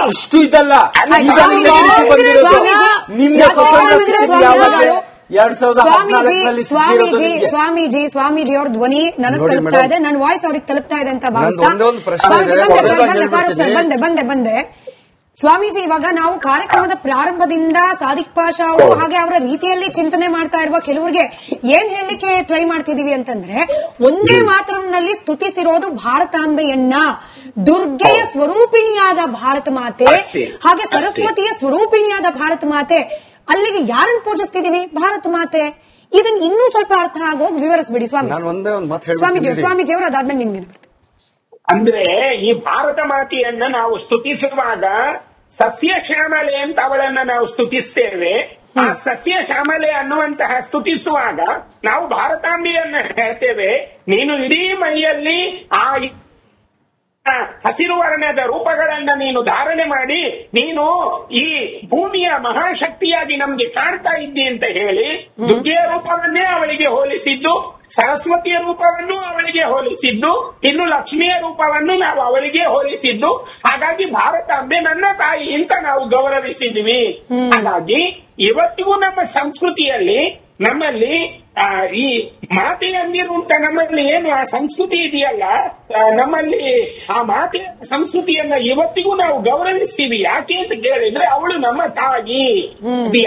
ಅಷ್ಟು ಇದಲ್ಲ. ಈಗ ನಿಮ್ಗೆ ಸ್ವಾಮೀಜಿ ಅವ್ರ ಧ್ವನಿ ನನಗೆ ತಲುಪ್ತಾ ಇದೆ, ನನ್ನ ವಾಯ್ಸ್ ಅವ್ರಿಗೆ ತಲುಪ್ತಾ ಇದೆ ಅಂತ ಭಾವಿಸ್ತಾ ಬಂದೆ. ಸ್ವಾಮೀಜಿ, ಇವಾಗ ನಾವು ಕಾರ್ಯಕ್ರಮದ ಪ್ರಾರಂಭದಿಂದ ಸಾದಿಕ್ ಪಾಷಾ ಅವರು ಹಾಗೆ ಅವರ ರೀತಿಯಲ್ಲಿ ಚಿಂತನೆ ಮಾಡ್ತಾ ಇರುವ ಕೆಲವರಿಗೆ ಏನ್ ಹೇಳಲಿಕ್ಕೆ ಟ್ರೈ ಮಾಡ್ತಿದೀವಿ ಅಂತಂದ್ರೆ, ಒಂದೇ ಮಾತರಂನಲ್ಲಿ ಸ್ತುತಿಸಿರೋದು ಭಾರತಾಂಬೆಯನ್ನ, ದುರ್ಗೆಯ ಸ್ವರೂಪಿಣಿಯಾದ ಭಾರತ ಮಾತೆ ಹಾಗೆ ಸರಸ್ವತಿಯ ಸ್ವರೂಪಿಣಿಯಾದ ಭಾರತ ಮಾತೆ. ಅಲ್ಲಿಗೆ ಯಾರನ್ನು ಪೂಜಿಸ್ತಿದೀವಿ? ಭಾರತ ಮಾತೆ. ಇದನ್ನ ಇನ್ನೂ ಸ್ವಲ್ಪ ಅರ್ಥ ಆಗೋಗಿ ವಿವರಿಸ್ಬಿಡಿ ಸ್ವಾಮೀಜಿ ಅವರು, ಅದಾದ್ಮೇಲೆ ನಿಮ್ಗೆ ಅಂದ್ರೆ ಈ ಭಾರತ ಮಾತೆಯನ್ನ ನಾವು ಸ್ತುತಿಸುವಾಗ ಸಸ್ಯ ಶ್ಯಾಮಲೆ ಅಂತ ಅವಳನ್ನ ನಾವು ಸ್ತುತಿಸ್ತೇವೆ. ಆ ಸಸ್ಯ ಶ್ಯಾಮಲೆ ಅನ್ನುವಂತಹ ಸ್ತುತಿಸುವಾಗ ನಾವು ಭಾರತಾಂಬೆಯನ್ನ ಹೇಳ್ತೇವೆ. ನೀನು ಇಡೀ ಮೈಯಲ್ಲಿ ಆ ಹಸಿರು ವರ್ಣದ ರೂಪಗಳನ್ನ ನೀನು ಧಾರಣೆ ಮಾಡಿ ನೀನು ಈ ಭೂಮಿಯ ಮಹಾಶಕ್ತಿಯಾಗಿ ನಮ್ಗೆ ಕಾಣ್ತಾ ಇದ್ದಿ ಅಂತ ಹೇಳಿ ದುರ್ಗೆಯ ರೂಪವನ್ನೇ ಅವಳಿಗೆ ಹೋಲಿಸಿದ್ದು, ಸರಸ್ವತಿಯ ರೂಪವನ್ನು ಅವಳಿಗೆ ಹೋಲಿಸಿದ್ದು, ಇನ್ನು ಲಕ್ಷ್ಮಿಯ ರೂಪವನ್ನು ನಾವು ಅವಳಿಗೆ ಹೋಲಿಸಿದ್ದು. ಹಾಗಾಗಿ ಭಾರತಾಂಬೆ ನನ್ನ ತಾಯಿ ಅಂತ ನಾವು ಗೌರವಿಸಿದ್ವಿ. ಹಾಗಾಗಿ ಇವತ್ತಿಗೂ ನಮ್ಮ ಸಂಸ್ಕೃತಿಯಲ್ಲಿ ನಮ್ಮಲ್ಲಿ ಈ ಮಾತೆಯಂದಿರು ಅಂತ ನಮ್ಮಲ್ಲಿ ಏನು ಆ ಸಂಸ್ಕೃತಿ ಇದೆಯಲ್ಲ, ನಮ್ಮಲ್ಲಿ ಆ ಮಾತೆಯ ಸಂಸ್ಕೃತಿಯನ್ನ ಇವತ್ತಿಗೂ ನಾವು ಗೌರವಿಸ್ತೀವಿ. ಯಾಕೆ ಅಂತ ಕೇಳಿದ್ರೆ ಅವಳು ನಮ್ಮ ತಾಯಿ.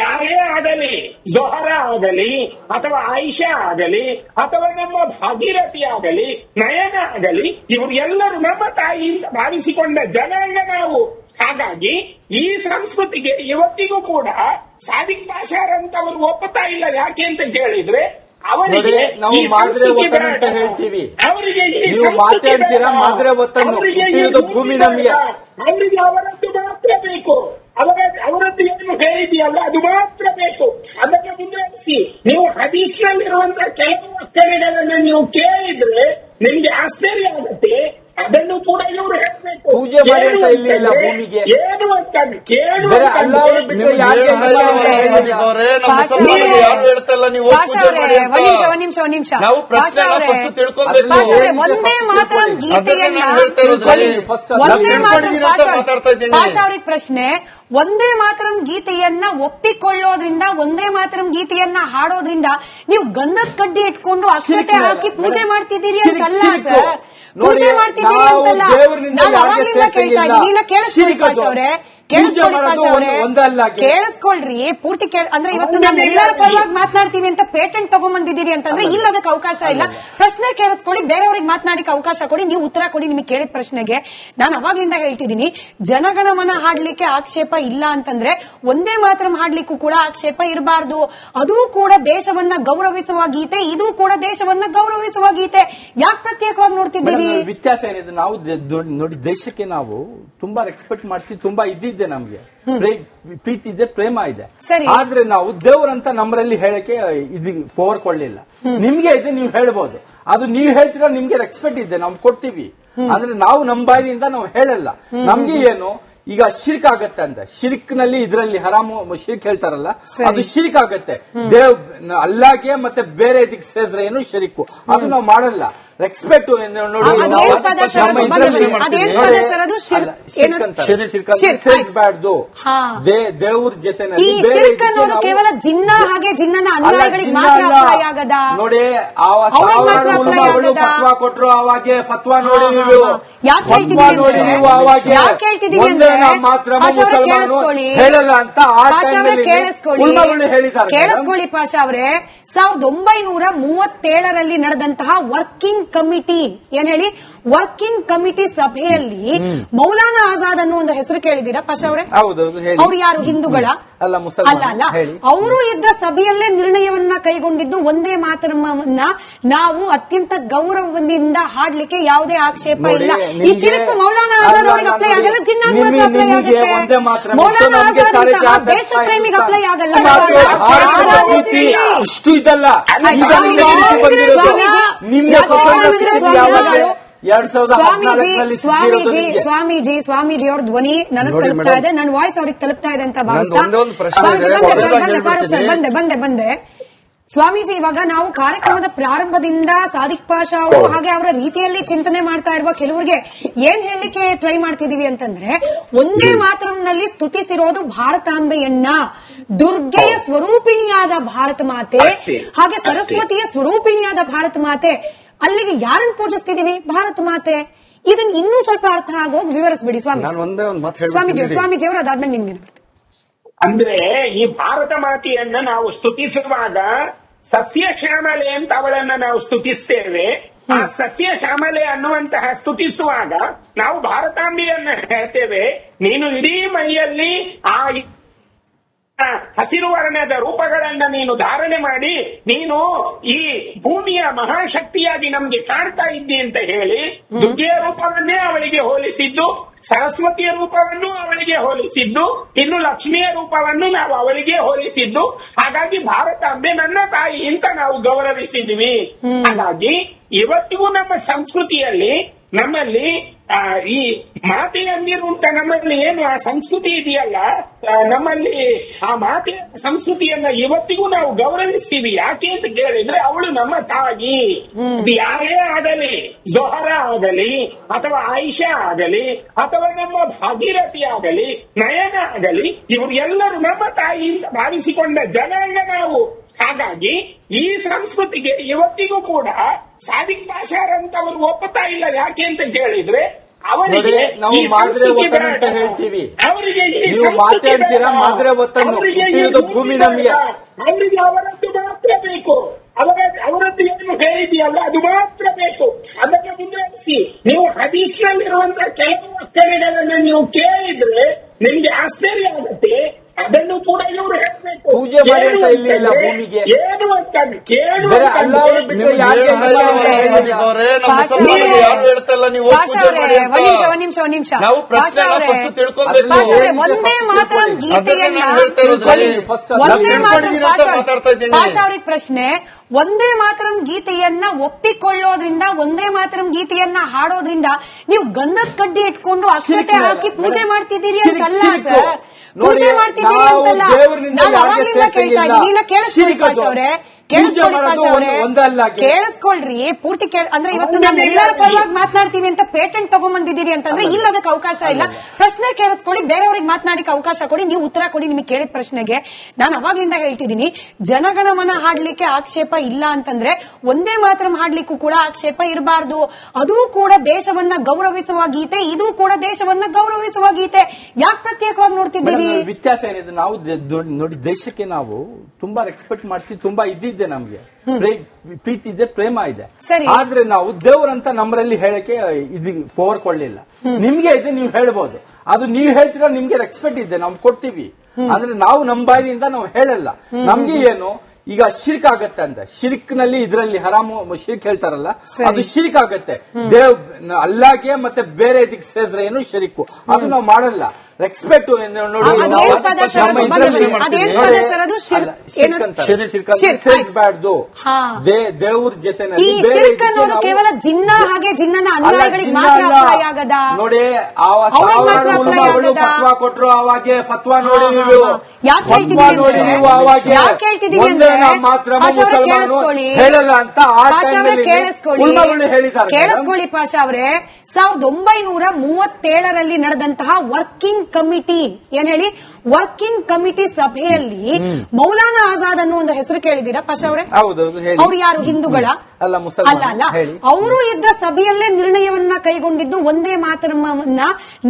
ಯಾರೇ ಆಗಲಿ, ಜೊಹರಾ ಆಗಲಿ ಅಥವಾ ಆಯಿಷಾ ಆಗಲಿ ಅಥವಾ ನಮ್ಮ ಭಾಗೀರಥಿ ಆಗಲಿ, ನಯನ ಆಗಲಿ, ಇವರು ಎಲ್ಲರೂ ನಮ್ಮ ತಾಯಿ ಅಂತ ಭಾವಿಸಿಕೊಂಡ ಜನಾಂಗ ನಾವು. ಹಾಗಾಗಿ ಈ ಸಂಸ್ಕೃತಿಗೆ ಇವತ್ತಿಗೂ ಕೂಡ ಸಾದಿಕ್ ಪಾಷಾರಂತವರು ಒಪ್ಪುತ್ತಾ ಇಲ್ಲ. ಯಾಕೆ ಅಂತ ಕೇಳಿದ್ರೆ ಅವರಿಗೆ ನಾವು ಮಾದ್ರೆ ಒತ್ತನ್ನು ಅಂತ ಹೇಳ್ತೀವಿ, ನೀವು ಮಾತೆ ಅಂತೀರಾ, ಮಾದ್ರೆ ಒತ್ತನ್ನು ಭೂಮಿ ನಮಗೆ ಅವರಿಗೆ ಅವರದ್ದು ಮಾತ್ರ ಬೇಕು. ಅವರದ್ದು ಏನು ಹೇಳಿದೆಯಲ್ಲ ಅದು ಮಾತ್ರ ಬೇಕು. ಅದಕ್ಕೆ ಮುಂದುವರಿಸಿ ನೀವು ಹದೀಸ್ನಲ್ಲಿರುವಂತಹ ಕೆಲವು ಅಕ್ಷರಗಳನ್ನು ನೀವು ಕೇಳಿದ್ರೆ ನಿಮ್ಗೆ ಆಶ್ಚರ್ಯ ಆಗುತ್ತೆ. ಅದನ್ನು ಕೂಡ ಇವರು ಹೇಳಬೇಕು. ಪೂಜೆ ಮಾಡಿ ಅಂತ ಇಲ್ಲ ಭೂಮಿಗೆ ಏನು ಅಂತ ಕೇಳು. ಒಂದೇ ಮಾತರಂ ಗೀತೆಯನ್ನ ಅವ್ರಿಗೆ ಪ್ರಶ್ನೆ, ಒಂದೇ ಮಾತರಂ ಗೀತೆಯನ್ನ ಒಪ್ಪಿಕೊಳ್ಳೋದ್ರಿಂದ, ಒಂದೇ ಮಾತರಂ ಗೀತೆಯನ್ನ ಹಾಡೋದ್ರಿಂದ ನೀವು ಗಂಧದ ಕಡ್ಡಿ ಇಟ್ಕೊಂಡು ಅಕ್ಷತೆ ಹಾಕಿ ಪೂಜೆ ಮಾಡ್ತಿದ್ದೀರಿ ಅಂತಲ್ಲ ಸರ್, ಪೂಜೆ ಮಾಡ್ತಿದ್ದೀರಿ ಅಂತಲ್ಲ. ನಾನು ಅವಾಗ್ಲಿಂದ ಕೇಳ್ತಾ ಇದ್ದೀನಿ. ಇಲ್ಲ, ಕೇಳಿಸ್ಕೊಳ್ಳಿ ಪಾಷಾ ಅವರೇ, ಕೇಳಿಸ್ಕೊಳ್ರಿ ಪೂರ್ತಿ. ಅಂದ್ರೆ ಇವತ್ತು ನಾವೆಲ್ಲರ ಪರವಾಗಿ ಮಾತನಾಡ್ತೀವಿ ಅಂತ ಪೇಟೆಂಟ್ ತಗೊಂಡ್ಬಂದಿದ್ದೀರಿ ಅಂತಂದ್ರೆ ಇಲ್ಲ, ಅದಕ್ಕೆ ಅವಕಾಶ ಇಲ್ಲ. ಪ್ರಶ್ನೆ ಕೇಳಿಸ್ಕೊಳ್ಳಿ, ಬೇರೆಯವ್ರಿಗೆ ಮಾತನಾಡಕ್ಕೆ ಅವಕಾಶ ಕೊಡಿ, ನೀವು ಉತ್ತರ ಕೊಡಿ ನಿಮಗೆ ಕೇಳಿದ ಪ್ರಶ್ನೆಗೆ. ನಾನು ಅವಾಗ್ಲಿಂದ ಹೇಳ್ತಿದ್ದೀನಿ, ಜನಗಣಮನ ಹಾಡ್ಲಿಕ್ಕೆ ಆಕ್ಷೇಪ ಇಲ್ಲ ಅಂತಂದ್ರೆ ಒಂದೇ ಮಾತ್ರ ಹಾಡ್ಲಿಕ್ಕೂ ಕೂಡ ಆಕ್ಷೇಪ ಇರಬಾರ್ದು. ಅದು ಕೂಡ ದೇಶವನ್ನ ಗೌರವಿಸುವ ಗೀತೆ, ಇದು ಕೂಡ ದೇಶವನ್ನ ಗೌರವಿಸುವ ಗೀತೆ. ಯಾಕೆ ಪ್ರತ್ಯೇಕವಾಗಿ ನೋಡ್ತಿದ್ದೀರಿ? ವ್ಯತ್ಯಾಸ ಏನಿದೆ, ನಾವು ನೋಡಿ ದೇಶಕ್ಕೆ ನಾವು ತುಂಬಾ ರೆಸ್ಪೆಕ್ಟ್ ಮಾಡ್ತೀವಿ, ತುಂಬಾ ಇದ್ದಿದ್ದೆ, ನಮ್ಗೆ ಪ್ರೀತಿ ಇದೆ, ಪ್ರೇಮ ಇದೆ. ಆದ್ರೆ ನಾವು ದೇವರಂತ ನಮ್ಮರಲ್ಲಿ ಹೇಳಕ್ಕೆ ಇದು ಪವರ್ ಕೊಡ್ಲಿಲ್ಲ. ನಿಮ್ಗೆ ಇದೆ, ನೀವು ಹೇಳ್ಬೋದು. ಅದು ನೀವು ಹೇಳ್ತೀರಾ, ನಿಮ್ಗೆ ರೆಸ್ಪೆಕ್ಟ್ ಇದೆ, ನಾವು ಕೊಡ್ತೀವಿ. ಅಂದ್ರೆ ನಾವು ನಮ್ಮ ಬಾಯಿನಿಂದ ನಾವು ಹೇಳಲ್ಲ. ನಮ್ಗೆ ಏನು ಈಗ ಶಿರ್ಕ್ ಆಗತ್ತೆ ಅಂದ್ರೆ, ಶಿರ್ಕ್ ನಲ್ಲಿ ಇದರಲ್ಲಿ ಹರಾಮು ಶಿರ್ಕ್ ಹೇಳ್ತಾರಲ್ಲ, ಅದು ಶಿರ್ಕ್ ಆಗತ್ತೆ. ಅಲ್ಲಾಗೆ ಮತ್ತೆ ಬೇರೆ ಇದಕ್ಕೆ ಸೇರಿದ್ರೆ ಏನು ಶಿರ್ಕು, ಅದು ನಾವು ಮಾಡಲ್ಲ. ರೆಸ್ಪೆಕ್ಟ್ ನೋಡಿ, ಸೇರಿಸಬಾರ್ದು ದೇವ್ರ ಜೊತೆ. ಕೇವಲ ಜಿನ್ನ ಹಾಗೆ ಜಿನ್ನನ ಅನುಯಾಯಿಗಳಿಗೆ ಮಾತ್ರ ಅಪ್ಲೈ ಆಗದ ನೋಡಿ. ಫತ್ವಾ ಕೊಟ್ರು ಅವಾಗೆ, ಫತ್ವಾ ನೋಡಿ ನೀವು, ಫತ್ವಾ ನೋಡಿ ನೀವು ಅವಾಗೆ ಮಾತ್ರ ಮುಸಲ್ಮಾನರು ಹೇಳಲ್ಲ ಅಂತ ಕೇಳಿಸ್ಕೊಳ್ಳಿ ಪಾಷಾ ಅವರೇ. 1937ರಲ್ಲಿ ನಡೆದಂತಹ ವರ್ಕಿಂಗ್ ಕಮಿಟಿ, ಏನ್ ಹೇಳಿ, ವರ್ಕಿಂಗ್ ಕಮಿಟಿ ಸಭೆಯಲ್ಲಿ ಮೌಲಾನಾ ಆಜಾದ್ ಅನ್ನೋ ಒಂದು ಹೆಸರು ಕೇಳಿದ್ದೀರಾ ಪಾಷಾ ಅವರೇ? ಅವ್ರು ಯಾರು, ಹಿಂದೂಗಳ ಅಲ್ಲ ಅಲ್ಲ. ಅವರು ಇದ್ದ ಸಭೆಯಲ್ಲೇ ನಿರ್ಣಯವನ್ನ ಕೈಗೊಂಡಿದ್ದು ಒಂದೇ ಮಾತರಮನ್ನ ನಾವು ಅತ್ಯಂತ ಗೌರವದಿಂದ ಹಾಡ್ಲಿಕ್ಕೆ ಯಾವುದೇ ಆಕ್ಷೇಪ ಇಲ್ಲ. ಈ ಶಿರ್ಕ್ ಮೌಲಾನಾ ಆಜಾದ್ ಅವರಿಗೆ ಅಪ್ಲೈ ಆಗಲ್ಲ, ಜಿನ್ನಾಗ್ ಮಾತ್ರ ಅಪ್ಲೈ ಆಗುತ್ತೆ. ಮೌಲಾನಾ ಆಜಾದ್ ದೇಶ ಪ್ರೇಮಿಗೆ ಅಪ್ಲೈ ಆಗಲ್ಲ. ಅಷ್ಟು ಇದಲ್ಲ. ನಿಮ್ಗೆ ಸ್ವಾಮೀಜಿ ಅವ್ರ ಧ್ವನಿ ನನಗೆ ತಲುಪ್ತಾ ಇದೆ, ನನ್ನ ವಾಯ್ಸ್ ಅವ್ರಿಗೆ ತಲುಪ್ತಾ ಇದೆ ಅಂತ ಭಾವಿಸ್ತಾ ಬಂದೆ. ಸ್ವಾಮೀಜಿ, ಇವಾಗ ನಾವು ಕಾರ್ಯಕ್ರಮದ ಪ್ರಾರಂಭದಿಂದ ಸಾದಿಕ್ ಪಾಷಾ ಅವರು ಹಾಗೆ ಅವರ ರೀತಿಯಲ್ಲಿ ಚಿಂತನೆ ಮಾಡ್ತಾ ಇರುವ ಕೆಲವರಿಗೆ ಏನ್ ಹೇಳಲಿಕ್ಕೆ ಟ್ರೈ ಮಾಡ್ತಿದೀವಿ ಅಂತಂದ್ರೆ, ಒಂದೇ ಮಾತರಂನಲ್ಲಿ ಸ್ತುತಿಸಿರೋದು ಭಾರತಾಂಬೆಯನ್ನ, ದುರ್ಗೆಯ ಸ್ವರೂಪಿಣಿಯಾದ ಭಾರತ ಮಾತೆ ಹಾಗೆ ಸರಸ್ವತಿಯ ಸ್ವರೂಪಿಣಿಯಾದ ಭಾರತ ಮಾತೆ. ಅಲ್ಲಿಗೆ ಯಾರನ್ನು ಪೂಜಿಸ್ತಿದೀವಿ? ಭಾರತ ಮಾತೆ. ಇದನ್ನ ಇನ್ನೂ ಸ್ವಲ್ಪ ಅರ್ಥ ಆಗೋಗಿ ವಿವರಿಸ್ಬಿಡಿ ಸ್ವಾಮೀಜಿ ಅವರು, ಅದಾದ್ಮೇಲೆ ನಿಮ್ಗೆ. ಅಂದ್ರೆ ಈ ಭಾರತ ಮಾತೆಯನ್ನ ನಾವು ಸ್ತುತಿಸುವಾಗ ಸಸ್ಯ ಶ್ಯಾಮಲೆ ಅಂತ ಅವಳನ್ನ ನಾವು ಸ್ತುತಿಸ್ತೇವೆ. ಆ ಸಸ್ಯ ಶ್ಯಾಮಲೆ ಅನ್ನುವಂತಹ ಸ್ತುತಿಸುವಾಗ ನಾವು ಭಾರತಾಂಬೆಯನ್ನ ಹೇಳ್ತೇವೆ. ನೀನು ಇಡೀ ಮೈಯಲ್ಲಿ ಆ ಹಸಿರು ವರ್ಣದ ರೂಪಗಳನ್ನ ನೀನು ಧಾರಣೆ ಮಾಡಿ ನೀನು ಈ ಭೂಮಿಯ ಮಹಾಶಕ್ತಿಯಾಗಿ ನಮ್ಗೆ ಕಾಣ್ತಾ ಇದ್ದಿ ಅಂತ ಹೇಳಿ ದುರ್ಗೆಯ ರೂಪವನ್ನೇ ಅವಳಿಗೆ ಹೋಲಿಸಿದ್ದು, ಸರಸ್ವತಿಯ ರೂಪವನ್ನು ಅವಳಿಗೆ ಹೋಲಿಸಿದ್ದು, ಇನ್ನು ಲಕ್ಷ್ಮಿಯ ರೂಪವನ್ನು ನಾವು ಅವಳಿಗೆ ಹೋಲಿಸಿದ್ದು. ಹಾಗಾಗಿ ಭಾರತಾಂಬೆ ನನ್ನ ತಾಯಿ ಅಂತ ನಾವು ಗೌರವಿಸಿದ್ವಿ. ಹಾಗಾಗಿ ಇವತ್ತಿಗೂ ನಮ್ಮ ಸಂಸ್ಕೃತಿಯಲ್ಲಿ ನಮ್ಮಲ್ಲಿ ಈ ಮಾತೆಯಂದಿರು ಅಂತ ನಮ್ಮಲ್ಲಿ ಏನು ಆ ಸಂಸ್ಕೃತಿ ಇದೆಯಲ್ಲ, ನಮ್ಮಲ್ಲಿ ಆ ಮಾತೆಯ ಸಂಸ್ಕೃತಿಯನ್ನ ಇವತ್ತಿಗೂ ನಾವು ಗೌರವಿಸ್ತೀವಿ. ಯಾಕೆ ಅಂತ ಕೇಳಿದ್ರೆ ಅವಳು ನಮ್ಮ ತಾಯಿ. ಯಾರೇ ಆಗಲಿ, ಜೊಹರಾ ಆಗಲಿ ಅಥವಾ ಆಯಿಷಾ ಆಗಲಿ ಅಥವಾ ನಮ್ಮ ಭಾಗೀರಥಿ ಆಗಲಿ, ನಯನ ಆಗಲಿ, ಇವರು ಎಲ್ಲರೂ ನಮ್ಮ ತಾಯಿ ಅಂತ ಭಾವಿಸಿಕೊಂಡ ಜನಾಂಗ ನಾವು. ಹಾಗಾಗಿ ಈ ಸಂಸ್ಕೃತಿಗೆ ಇವತ್ತಿಗೂ ಕೂಡ ಸಾದಿಕ್ ಪಾಷಾರಂತವರು ಒಪ್ಪುತ್ತಾ ಇಲ್ಲ. ಯಾಕೆ ಅಂತ ಕೇಳಿದ್ರೆ ಅವರಿಗೆ ನಾವು ಮಾದ್ರೆ ಒತ್ತನ್ನು ಅಂತ ಹೇಳ್ತೀವಿ, ನೀವು ಮಾತೆ ಅಂತೀರಾ, ಮಾದ್ರೆ ಒತ್ತನ್ನು ಭೂಮಿ ನಮಗೆ, ಅವರಿಗೆ ಅವರದ್ದು ಮಾತ್ರ ಬೇಕು. ಅವರದ್ದು ಏನು ಹೇಳಿದೆಯಲ್ಲ ಅದು ಮಾತ್ರ ಬೇಕು. ಅದಕ್ಕೆ ಮುಂದುವರಿಸಿ ನೀವು ಹದೀಸ್ನಲ್ಲಿರುವಂತಹ ಕೆಲವು ಅಕ್ಷರಗಳನ್ನು ನೀವು ಕೇಳಿದ್ರೆ ನಿಮ್ಗೆ ಆಶ್ಚರ್ಯ ಆಗುತ್ತೆ. ಅದನ್ನು ಕೂಡ ಇವರು ಹೇಳಬೇಕು. ಪೂಜೆ ಮಾಡಿ ಅಂತ ಇಲ್ಲ ಭೂಮಿಗೆ ಏನು ಅಂತ ಕೇಳು. ಒಂದೇ ಮಾತರಂ ಗೀತೆಯನ್ನ ಅವ್ರಿಗೆ ಪ್ರಶ್ನೆ, ಒಂದೇ ಮಾತರಂ ಗೀತೆಯನ್ನ ಒಪ್ಪಿಕೊಳ್ಳೋದ್ರಿಂದ, ಒಂದೇ ಮಾತರಂ ಗೀತೆಯನ್ನ ಹಾಡೋದ್ರಿಂದ ನೀವು ಗಂಧದ ಕಡ್ಡಿ ಇಟ್ಕೊಂಡು ಅಕ್ಷತೆ ಹಾಕಿ ಪೂಜೆ ಮಾಡ್ತಿದ್ದೀರಿ ಅಂತಲ್ಲ ಸರ್. ಪೂಜೆ ಮಾಡ್ತಿದ್ದೀರಿ ಅಂತಲ್ಲ. ನಾನು ಅವಾಗ್ಲಿಂದ ಕೇಳ್ತಾ ಇದ್ದೀನಿ. ಇಲ್ಲ, ಕೇಳಿಸ್ಕೊಳ್ಳಿ ಪಾಷಾ ಅವರೇ, ಕೇಳಿಸ್ಕೊಳ್ರಿ ಪೂರ್ತಿ. ಅಂದ್ರೆ ಇವತ್ತು ನಾವೆಲ್ಲರ ಪರವಾಗಿ ಮಾತನಾಡ್ತೀವಿ ಅಂತ ಪೇಟೆಂಟ್ ತಗೊಂಡ್ಬಂದಿದ್ದೀರಿ ಅಂತಂದ್ರೆ ಇಲ್ಲ, ಅದಕ್ಕೆ ಅವಕಾಶ ಇಲ್ಲ. ಪ್ರಶ್ನೆ ಕೇಳಿಸ್ಕೊಳ್ಳಿ, ಬೇರೆಯವ್ರಿಗೆ ಮಾತನಾಡಕ್ಕೆ ಅವಕಾಶ ಕೊಡಿ, ನೀವು ಉತ್ತರ ಕೊಡಿ ನಿಮಗೆ ಕೇಳಿದ ಪ್ರಶ್ನೆಗೆ. ನಾನು ಅವಾಗ್ಲಿಂದ ಹೇಳ್ತಿದ್ದೀನಿ, ಜನಗಣಮನ ಹಾಡ್ಲಿಕ್ಕೆ ಆಕ್ಷೇಪ ಇಲ್ಲ ಅಂತಂದ್ರೆ ಒಂದೇ ಮಾತ್ರ ಹಾಡ್ಲಿಕ್ಕೂ ಕೂಡ ಆಕ್ಷೇಪ ಇರಬಾರ್ದು. ಅದು ಕೂಡ ದೇಶವನ್ನ ಗೌರವಿಸುವ ಗೀತೆ, ಇದು ಕೂಡ ದೇಶವನ್ನ ಗೌರವಿಸುವ ಗೀತೆ. ಯಾಕೆ ಪ್ರತ್ಯೇಕವಾಗಿ ನೋಡ್ತಿದ್ದೀರಿ? ವ್ಯತ್ಯಾಸ ಏನಿದೆ, ನಾವು ನೋಡಿ ದೇಶಕ್ಕೆ ನಾವು ತುಂಬಾ ರೆಸ್ಪೆಕ್ಟ್ ಮಾಡ್ತೀವಿ, ತುಂಬಾ ಇದ್ದಿದ್ದೆ, ನಮ್ಗೆ ಪ್ರೀತಿ ಇದೆ, ಪ್ರೇಮ ಇದೆ. ಆದ್ರೆ ನಾವು ದೇವರಂತ ನಮ್ಮರಲ್ಲಿ ಹೇಳಕ್ಕೆ ಇದು ಪವರ್ ಕೊಳ್ಳಿಲ್ಲ. ನಿಮ್ಗೆ ಇದೆ, ನೀವು ಹೇಳ್ಬೋದು. ಅದು ನೀವು ಹೇಳ್ತೀರಾ, ನಿಮ್ಗೆ ರೆಸ್ಪೆಕ್ಟ್ ಇದೆ, ನಾವು ಕೊಡ್ತೀವಿ. ಅಂದ್ರೆ ನಾವು ನಮ್ಮ ಬಾಯಿನಿಂದ ನಾವು ಹೇಳಲ್ಲ. ನಮ್ಗೆ ಏನು ಈಗ ಶಿರ್ಕ್ ಆಗತ್ತೆ ಅಂದ್ರೆ, ಶಿರ್ಕ್ ನಲ್ಲಿ ಇದರಲ್ಲಿ ಹರಾಮು ಶಿರ್ಕ್ ಹೇಳ್ತಾರಲ್ಲ, ಅದು ಶಿರ್ಕ್ ಆಗತ್ತೆ. ಅಲ್ಲಾಗೆ ಮತ್ತೆ ಬೇರೆ ಇದಕ್ಕೆ ಸೇರಿದ್ರೆ ಏನು ಶಿರ್ಕು, ಅದು ನಾವು ಮಾಡಲ್ಲ. ರೆಸ್ಪೆಕ್ಟ್ ಸೇರಿಸಬಾರ್ದು ದೇವ್ರ ಜೊತೆ. ಕೇವಲ ಜಿನ್ನ ಹಾಗೆ ಜಿನ್ನನ ಅನುಯಾಯಿಗಳಿಗೆ ಮಾತ್ರ ಅಪ್ಲೈ ಆಗದ ನೋಡಿ. ಫತ್ವಾ ಕೊಟ್ರು ಅವಾಗೆ, ಫತ್ವಾ ನೋಡಿ ನೀವು, ಅವಾಗೆ ಮಾತ್ರ ಮುಸಲ್ಮಾನರು ಹೇಳಲ್ಲ ಅಂತ ಕೇಳಿಸ್ಕೊಳ್ಳಿ ಪಾಷಾ ಅವರೇ. 1937ರಲ್ಲಿ ನಡೆದಂತಹ ವರ್ಕಿಂಗ್ ಕಮಿಟಿ, ಏನ್ ಹೇಳಿ, ವರ್ಕಿಂಗ್ ಕಮಿಟಿ ಸಭೆಯಲ್ಲಿ ಮೌಲಾನಾ ಆಜಾದ್ ಅನ್ನೋ ಒಂದು ಹೆಸರು ಕೇಳಿದ್ದೀರಾ ಪಾಷಾ ಅವರೇ? ಅವ್ರು ಯಾರು, ಹಿಂದೂಗಳ ಅಲ್ಲ ಅಲ್ಲ. ಅವರು ಇದ್ದ ಸಭೆಯಲ್ಲೇ ನಿರ್ಣಯವನ್ನ ಕೈಗೊಂಡಿದ್ದು ಒಂದೇ ಮಾತರಮನ್ನ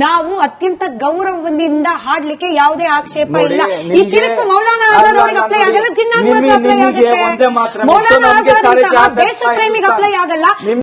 ನಾವು ಅತ್ಯಂತ ಗೌರವದಿಂದ ಹಾಡ್ಲಿಕ್ಕೆ ಯಾವುದೇ ಆಕ್ಷೇಪ ಇಲ್ಲ. ಈ ಶಿರಕು ಮೌಲಾನಾ ಆಜಾದ್ ಅವರಿಗೆ ಅಪ್ಲೈ ಆಗಲ್ಲ, ಜಿನ್ನಾಗ್ ಮಾತ್ರ ಅಪ್ಲೈ ಆಗುತ್ತೆ. ಮೌಲಾನಾ ಆಜಾದ್ ದೇಶ ಪ್ರೇಮಿಗೆ ಅಪ್ಲೈ ಆಗಲ್ಲ.